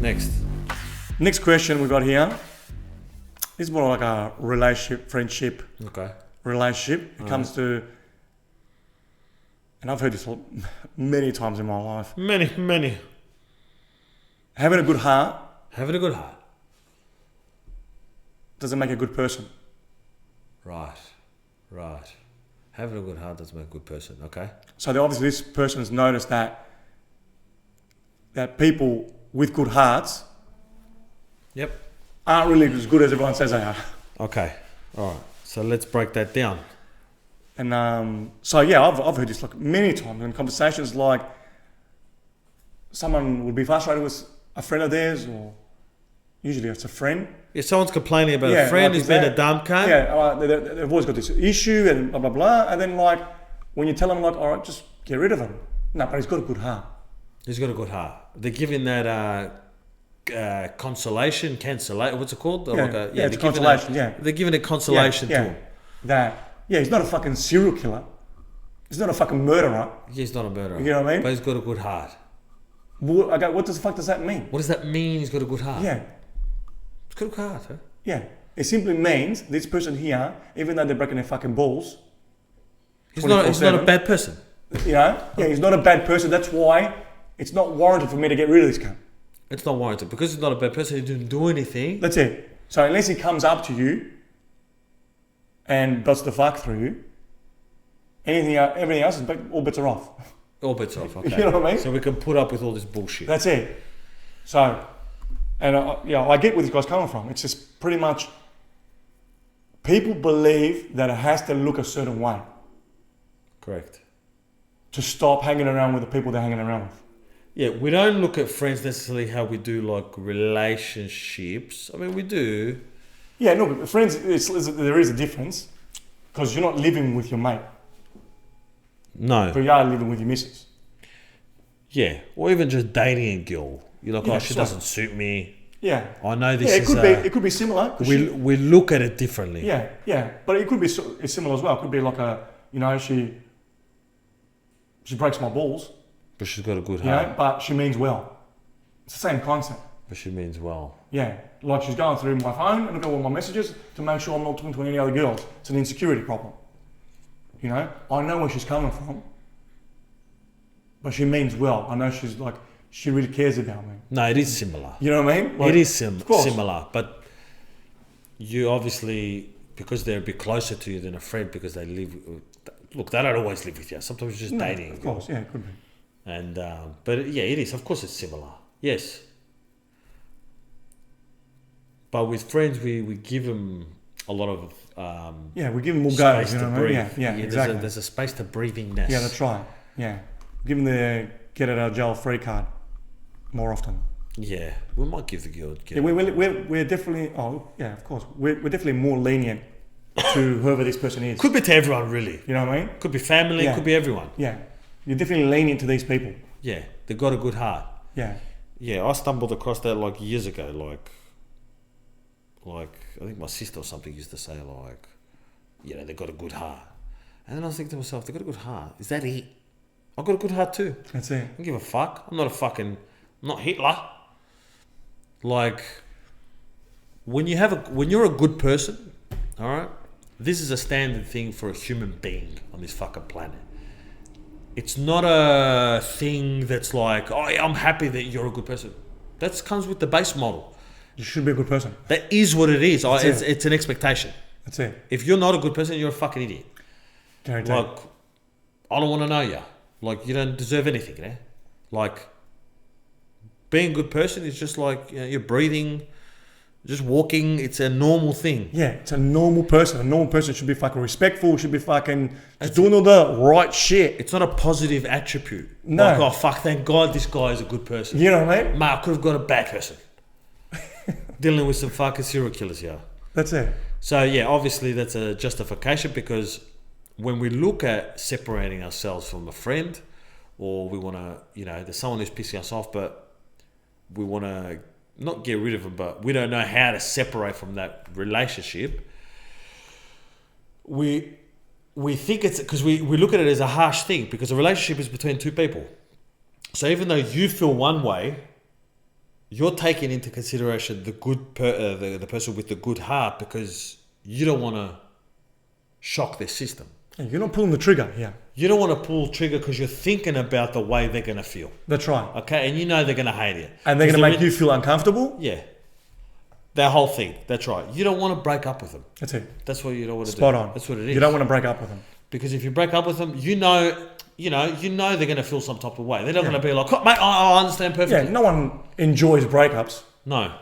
Next question we got here. This is more like a relationship, friendship. Okay. Relationship. It comes to, and I've heard this many times in my life. Many. Having a good heart Having a good heart. doesn't make a good person. Right. Having a good heart doesn't make a good person. Okay. So obviously this person has noticed that people with good hearts Yep. aren't really as good as everyone says they are. Okay. All right. So let's break that down. And so yeah, I've heard this like many times in conversations, like someone would be frustrated with a friend of theirs, or usually it's a friend. Yeah, someone's complaining about a friend who's been a dumb cunt. Yeah, they've always got this issue and blah blah blah. And then like when you tell them like, all right, just get rid of him. No, but he's got a good heart. He's got a good heart. They're giving that consolation, cancellation. What's it called? It's consolation. They're giving it consolation to him. He's not a fucking serial killer. He's not a fucking murderer. He's not a murderer. You know what I mean? But he's got a good heart. What the fuck does that mean? What does that mean? He's got a good heart. Yeah. He's got a good heart, huh? Yeah. It simply means this person here, even though they're breaking their fucking balls, he's not a bad person. You know? Yeah, he's not a bad person. That's why it's not warranted for me to get rid of this cunt. It's not warranted. Because he's not a bad person, he didn't do anything. That's it. So unless he comes up to you and does the fuck through you, everything else, all bets are off. All bets off, okay. You know what I mean? So we can put up with all this bullshit. That's it. So, and I get where this guy's coming from. It's just pretty much people believe that it has to look a certain way. Correct. To stop hanging around with the people they're hanging around with. Yeah, we don't look at friends necessarily how we do like relationships. I mean, we do. Yeah, no, but friends, there is a difference because you're not living with your mate. No. But you are living with your missus. Yeah, or even just dating a girl. You're like, she doesn't suit me. Yeah. I know this it could be similar. We look at it differently. Yeah. But it could be similar as well. It could be like she breaks my balls. But she's got a good heart. Yeah, but she means well. It's the same concept. But she means well. Yeah, like she's going through my phone and look at all my messages to make sure I'm not talking to any other girls. It's an insecurity problem. You know, I know where she's coming from, but she means well. I know she really cares about me. No, it is similar. You know what I mean? Like, it is similar, but you obviously, because they're a bit closer to you than a friend, because they live. Look, they don't always live with you. Sometimes you're just dating. Of course, yeah, it could be. And but yeah, it is. Of course, it's similar. Yes. But with friends, we give them a lot of we give them more guys. You know what I mean? Yeah, exactly. There's a space to breathingness. Yeah, that's right. Yeah, give them the get out of jail free card more often. Yeah, we might give the girl. We're definitely. Oh yeah, of course. We're definitely more lenient to whoever this person is. Could be to everyone, really. You know what I mean? Could be family. Could be everyone. Yeah, you're definitely lenient to these people. Yeah, they got a good heart. Yeah. Yeah, I stumbled across that like years ago. Like I think my sister or something used to say like, they got a good heart. And then I was thinking to myself, they got a good heart. Is that it? I've got a good heart too. That's it. I don't give a fuck. I'm not Hitler. Like, when you're a good person, all right, this is a standard thing for a human being on this fucking planet. It's not a thing that's like, oh yeah, I'm happy that you're a good person. That comes with the base model. You should be a good person. That is what it is. It's an expectation. That's it. If you're not a good person, you're a fucking idiot. Guaranteed. Like, I don't want to know you. Like, you don't deserve anything, you know? Like, being a good person is just like, you're breathing, just walking. It's a normal thing. Yeah, it's a normal person. A normal person should be fucking respectful, should be fucking just doing all the right shit. It's not a positive attribute. No. Like, oh, fuck, thank God this guy is a good person. You know what I mean? Mate, I could have got a bad person. Dealing with some fucking serial killers here. That's it. So, yeah, obviously that's a justification, because when we look at separating ourselves from a friend, or we want to, there's someone who's pissing us off, but we want to not get rid of them, but we don't know how to separate from that relationship. We think it's because we look at it as a harsh thing, because a relationship is between two people. So even though you feel one way, you're taking into consideration the the person with the good heart because you don't want to shock their system. Yeah, you're not pulling the trigger. Yeah, You don't want to pull trigger because you're thinking about the way they're going to feel. that's right. Okay, and you know they're going to hate you. And they're 'Cause going to make you feel uncomfortable. Yeah. That whole thing. That's right. You don't want to break up with them. That's it. That's what you don't want to do. Spot on. That's what it is. You don't want to break up with them. Because if you break up with them, you know they're going to feel some type of way. They're not going to be like, oh, mate, I understand perfectly. Yeah, no one enjoys breakups. No.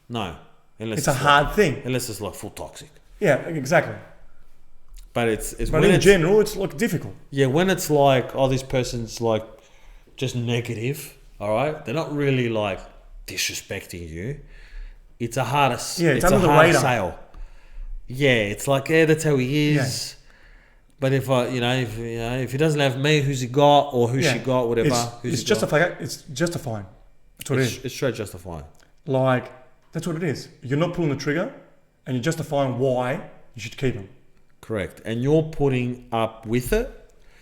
Unless It's a hard thing. Unless it's like full toxic. Yeah, exactly. But it's But when in it's, general, it's like difficult. yeah, when it's like, oh, this person's like just negative. All right, they're not really like disrespecting you. It's a harder. Yeah, it's under a the harder radar. sale. Yeah, it's like that's how he is. But if he doesn't have me, who's he got or who she got, whatever. It's justifying. It's justifying. That's what it is. It's straight justifying. Like that's what it is. You're not pulling the trigger, and you're justifying why you should keep them. Correct, and you're putting up with it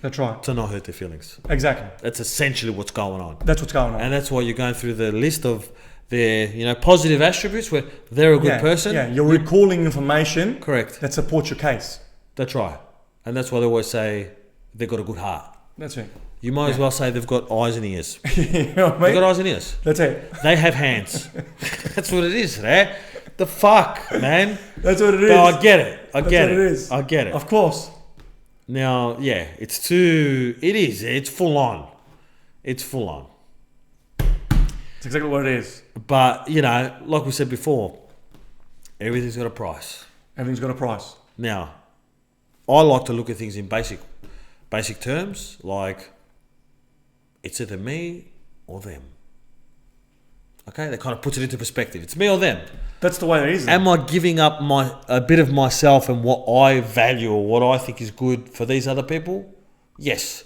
That's right. to not hurt their feelings. Exactly. That's essentially what's going on. That's what's going on. And that's why you're going through the list of their, positive attributes where they're a good person. Yeah, you're recalling information. Correct. That supports your case. That's right. And that's why they always say they've got a good heart. That's it. You might as well say they've got eyes and ears. You know what I mean? They've got eyes and ears. That's it. They have hands. That's what it is, right? The fuck, man. That's what it is. No, I get it. I That's get what it. it is. I get it. Of course. Now, yeah, it is. It's full on. It's full on. It's exactly what it is. But, like we said before, everything's got a price. Everything's got a price. Now, I like to look at things in basic terms, like it's either me or them. Okay, that kind of puts it into perspective. It's me or them. That's the way it is. Am I giving up a bit of myself and what I value or what I think is good for these other people? Yes.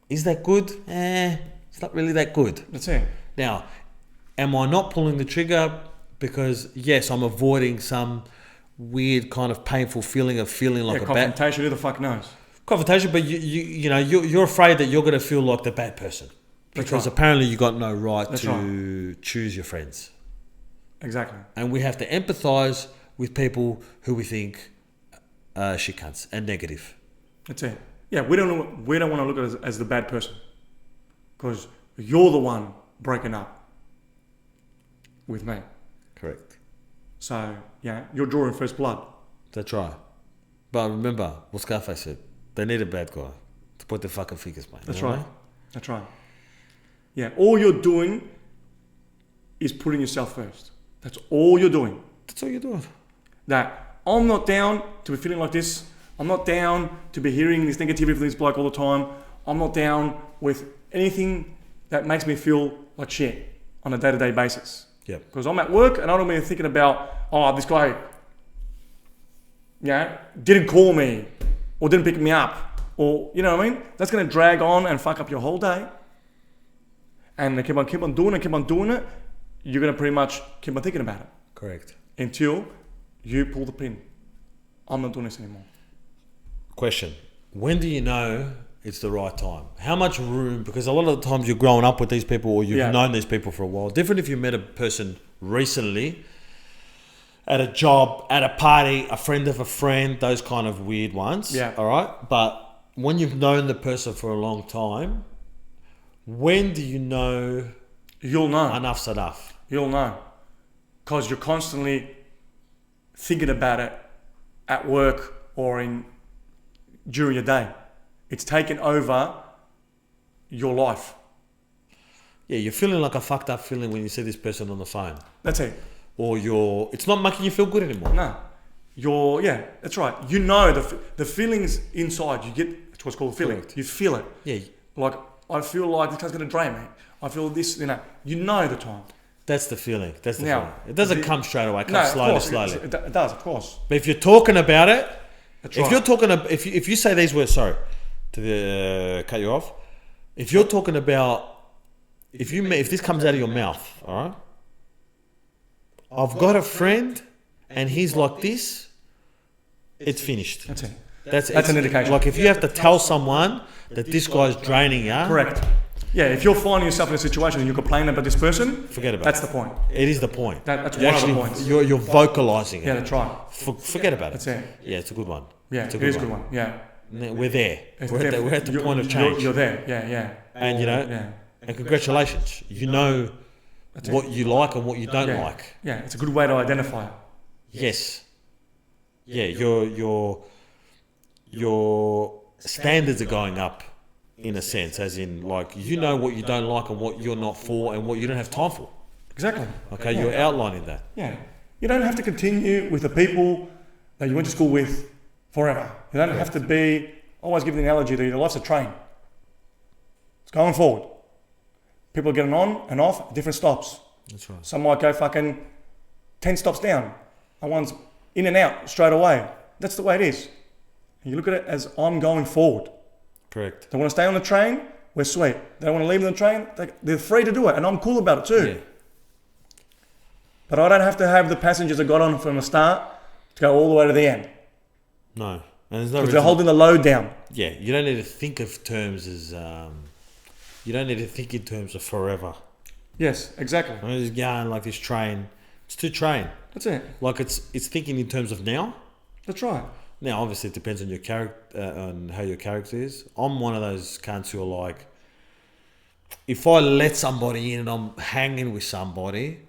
Is that good? It's not really that good. That's it. Now, am I not pulling the trigger because, yes, I'm avoiding some weird kind of painful feeling of feeling like a bad confrontation, who the fuck knows? confrontation, but you're afraid that you're going to feel like the bad person because apparently you got no right to choose your friends. Exactly. And we have to empathise with people who we think shit cunts and negative. That's it. Yeah, we don't want to look at it as the bad person because you're the one breaking up with me. Correct. So yeah, you're drawing first blood. That's right. But remember what Scarface said. They need a bad guy to put their fucking fingers, mate. That's You know right. what I mean? That's right. Yeah, all you're doing is putting yourself first. That's all you're doing. That's all you're doing. That I'm not down to be feeling like this. I'm not down to be hearing this negativity from this bloke all the time. I'm not down with anything that makes me feel like shit on a day-to-day basis. Yeah. Because I'm at work and I don't be thinking about, this guy, didn't call me or didn't pick me up or, you know what I mean? That's going to drag on and fuck up your whole day. And they keep on doing it. You're going to pretty much keep on thinking about it. Correct. Until you pull the pin. I'm not doing this anymore. Question. When do you know it's the right time? How much room? Because a lot of the times you're growing up with these people or you've known these people for a while. Different if you met a person recently at a job, at a party, a friend of a friend, those kind of weird ones. Yeah. All right. But when you've known the person for a long time, when do you know You'll know. enough's enough? You'll know. Because you're constantly thinking about it at work or during your day. It's taken over your life. Yeah, you're feeling like a fucked up feeling when you see this person on the phone. That's it. Or it's not making you feel good anymore. No. That's right. You know the feelings inside, you get, it's what's called a feeling. Correct. You feel it. Yeah. Like, I feel like this guy's going to drain me. I feel this, you know the time. That's the feeling. That's the Now, feeling. It doesn't come straight away. It comes of course, slowly. It does, of course. But if you're talking about it, That's if right. you're talking, if you say these words, sorry, to cut you off. If you're talking about, if this comes out of your mouth, all right. I've got a friend, and he's like this. It's finished. That's it. That's an indication. Like if you have to tell someone that this guy's draining you. Correct. Yeah, if you're finding yourself in a situation and you're complaining about this person, Forget about that's it. the point. It is the point. That's You're one of the points. You're vocalizing it. Yeah, that's right. Forget about it. That's it. Yeah, it's a good one. Yeah, it's it is a good one. Yeah. We're there. It's We're at the you're- point of change. You're there. Yeah, yeah. And you know, Yeah. and congratulations. You know what you like and what you don't Yeah. like. Yeah, it's a good way to identify it. Yes. Yeah, your standards are going up in a sense, as in like you know what you don't like and what you're not for and what you don't have time for. Exactly. Okay, Yeah. you're outlining that. Yeah. You don't have to continue with the people that you went to school with forever. You don't have to be, I always give the analogy that your life's a train. It's going forward. People are getting on and off at different stops. That's right. Some might go fucking 10 stops down. And one's in and out straight away. That's the way it is. And you look at it as I'm going forward. Correct. They want to stay on the train, we're sweet. They want to leave on the train, they're free to do it. And I'm cool about it too. Yeah. But I don't have to have the passengers that got on from the start to go all the way to the end. No. And there's no Because reason. they're holding the load down. Yeah, you don't need to think of terms as you don't need to think in terms of forever. Yes, exactly. I'm just going like this train. It's to train. That's it. Like it's thinking in terms of now. That's right. Now, obviously, it depends on your character, on how your character is. I'm one of those cunts who are like, if I let somebody in and I'm hanging with somebody,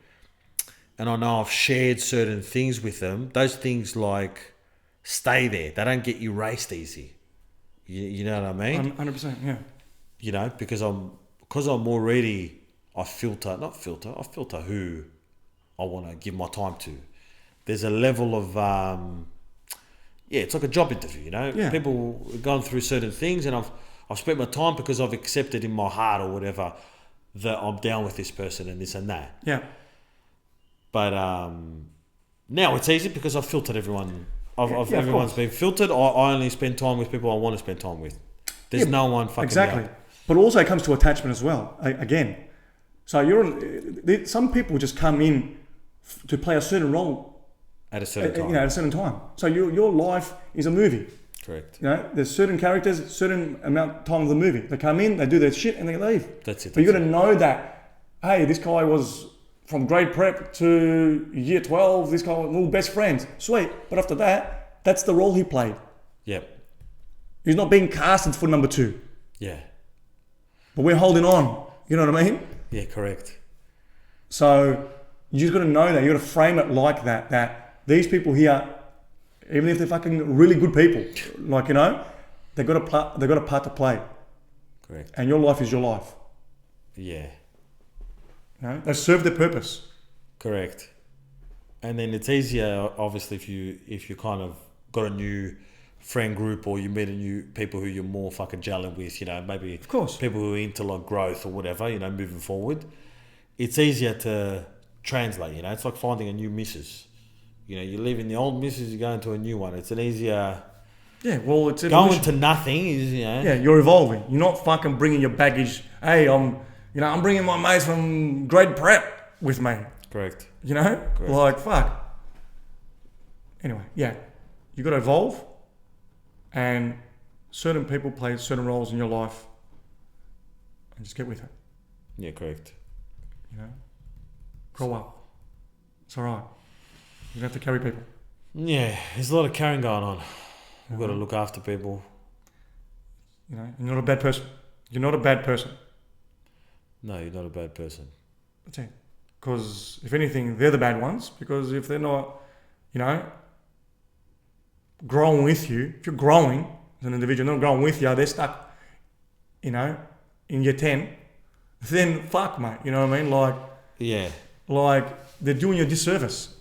and I know I've shared certain things with them, those things like stay there. They don't get erased easy. You know what I mean? 100%, yeah. You know, because I'm already, I filter who I want to give my time to. There's a level of, it's like a job interview, you know? Yeah. People are going through certain things and I've spent my time because I've accepted in my heart or whatever that I'm down with this person and this and that. Yeah. But now it's easy because I've filtered everyone. Everyone's been filtered. I only spend time with people I want to spend time with. There's no one fucking exactly. out. But also it comes to attachment as well. Again, so some people just come in to play a certain role At a certain time. at a certain time. So your life is a movie. Correct. You know, there's certain characters, certain amount of time of the movie. They come in, they do their shit, and they leave. That's it. But you got to know that, hey, this guy was from grade prep to year 12. This guy was all best friends. Sweet. But after that, that's the role he played. Yep. He's not being casted for number 2. Yeah. But we're holding on. You know what I mean? Yeah, correct. So you just got to know that. You got to frame it like that. That these people here, even if they're fucking really good people, like, you know, they got a part to play. Correct. And your life is your life. Yeah. You know, they serve their purpose. Correct. And then it's easier, obviously, if you kind of got a new friend group or you meet a new people who you're more fucking gelling with, you know, maybe Of course. people who are into like growth or whatever, you know, moving forward. It's easier to translate, you know. It's like finding a new missus. You know, you're leaving the old missus, you're going to a new one. It's an easier... Yeah, well, it's Going evolution. to nothing is, you know... Yeah, you're evolving. You're not fucking bringing your baggage. Hey, I'm bringing my mates from grade prep with me. Correct. You know? Correct. Like, fuck. Anyway, yeah. You got to evolve. And certain people play certain roles in your life. And just get with it. Yeah, correct. You know? Grow up. It's all right. You don't have to carry people. Yeah, there's a lot of carrying going on. We've got to look after people. You know? You're not a bad person. You're not a bad person. No, you're not a bad person. That's it. Because if anything, they're the bad ones. Because if they're not, you know, growing with you, if you're growing as an individual, not growing with you, they're stuck, you know, in year 10, then fuck, mate. You know what I mean? Yeah. Like they're doing you a disservice.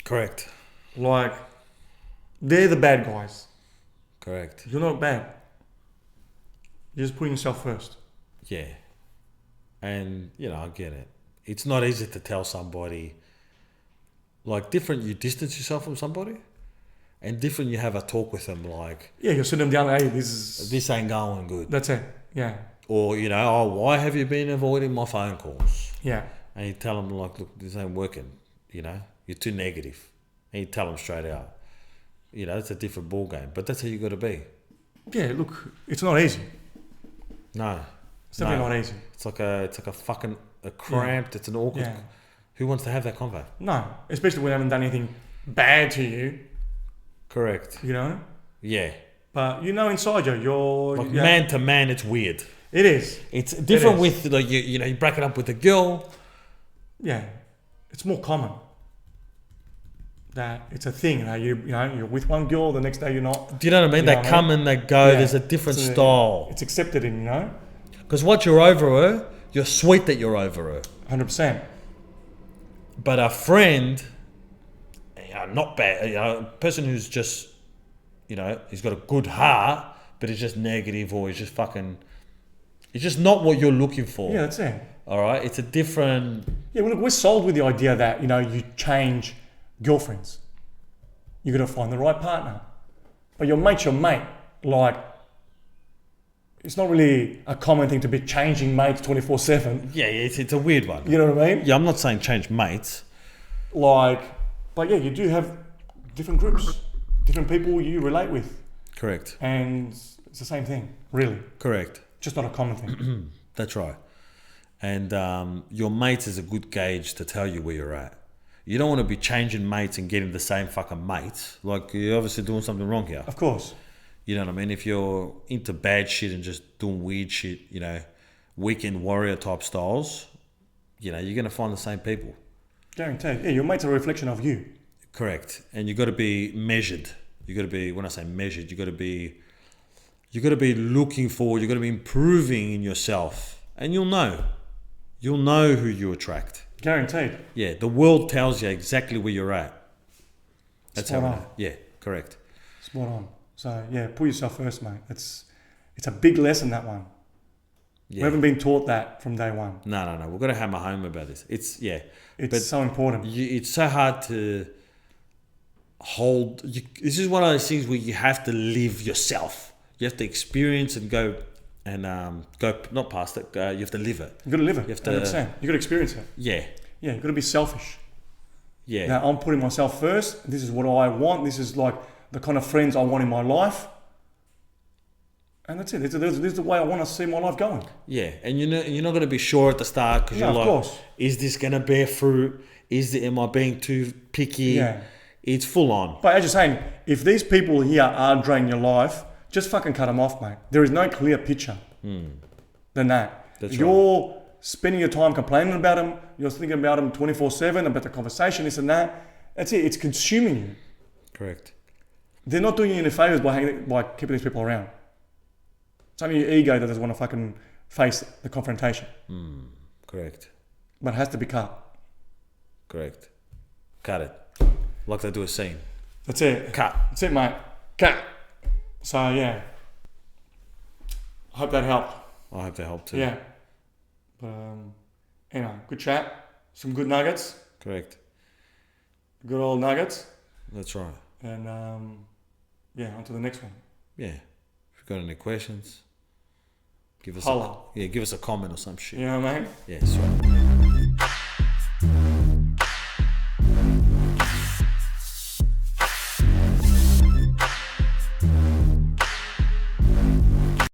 Correct. Like they're the bad guys. Correct. You're not bad. You're just putting yourself first. Yeah. And, you know, I get it. It's not easy to tell somebody, like different you distance yourself from somebody and different you have a talk with them like... Yeah, you're sitting them down, hey, this ain't going good. That's it, yeah. Or, you know, oh, why have you been avoiding my phone calls? Yeah. And you tell them, like, look, this ain't working, you know? You're too negative. And you tell them straight out. You know, it's a different ball game. But that's how you got to be. Yeah, look, it's not easy. No. It's definitely not easy. It's like a fucking cramped. It's an awkward. Yeah. Who wants to have that convo? No, especially when they haven't done anything bad to you. Correct. You know. Yeah. But you know, inside you're Like man to man, it's weird. It is. It's different It is. with like you know you break it up with a girl. Yeah, it's more common. That it's a thing. You're with one girl, the next day you're not. Do you know what I mean? You know They what I come mean? and they go. Yeah. There's a different It's style. It's accepted in, Because once you're over her, you're sweet that you're over her. 100%. But a friend, not bad. A person who's just, he's got a good heart, but he's just negative or he's just fucking. It's just not what you're looking for. Yeah, that's it. All right, it's a different. Yeah, well, look, we're sold with the idea that you change girlfriends. You got to find the right partner, but your mate's your mate. Like, it's not really a common thing to be changing mates 24/7. Yeah, it's a weird one. You know what I mean? Yeah, I'm not saying change mates. Like, but yeah, you do have different groups, different people you relate with, Correct. and it's the same thing, really. Correct. Just not a common thing. That's right. And your mates is a good gauge to tell you where you're at. You don't want to be changing mates and getting the same fucking mates. Like, you're obviously doing something wrong here. Of course. You know what I mean? If you're into bad shit and just doing weird shit, weekend warrior type styles, you're going to find the same people. Guaranteed. Yeah, your mates are a reflection of you. Correct. And you got to be measured. You got to be, when I say measured, you got to be looking forward. You got to be improving in yourself. And you'll know who you attract. Guaranteed. Yeah, the world tells you exactly where you're at. That's Spot how. on. Yeah, correct. Spot on. So yeah, put yourself first, mate. It's a big lesson, that one. Yeah. We haven't been taught that from day one. No. We've got to hammer home about this. It's It's so important. it's so hard to hold. This is one of those things where you have to live yourself. You have to experience and go not past it. You have to live it. You got to live it. You have to. 100%. You got to experience it. Yeah. Yeah, you got to be selfish. Yeah. Now I'm putting myself first. This is what I want. This is like the kind of friends I want in my life. And that's it. This is the way I want to see my life going. Yeah, and you're not going to be sure at the start because No, you're of like, course. is this going to bear fruit? Am I being too picky? Yeah. It's full on. But as you're saying, if these people here are draining your life, just fucking cut them off, mate. There is no clear picture than that. That's You're spending your time complaining about them. You're thinking about them 24/7, about the conversation, this and that. That's it. It's consuming you. Correct. They're not doing you any favors by keeping these people around. It's only your ego that doesn't want to fucking face the confrontation. Correct. But it has to be cut. Correct. Cut it. Like they do a scene. That's it. Cut. That's it, mate. Cut. So yeah. I hope that helped. I hope they help too. Yeah. But good chat. Some good nuggets. Correct. Good old nuggets. That's right. And on to the next one. Yeah. If you've got any questions, give us Holla. give us a comment or some shit. You know what I mean? Yeah, sweet.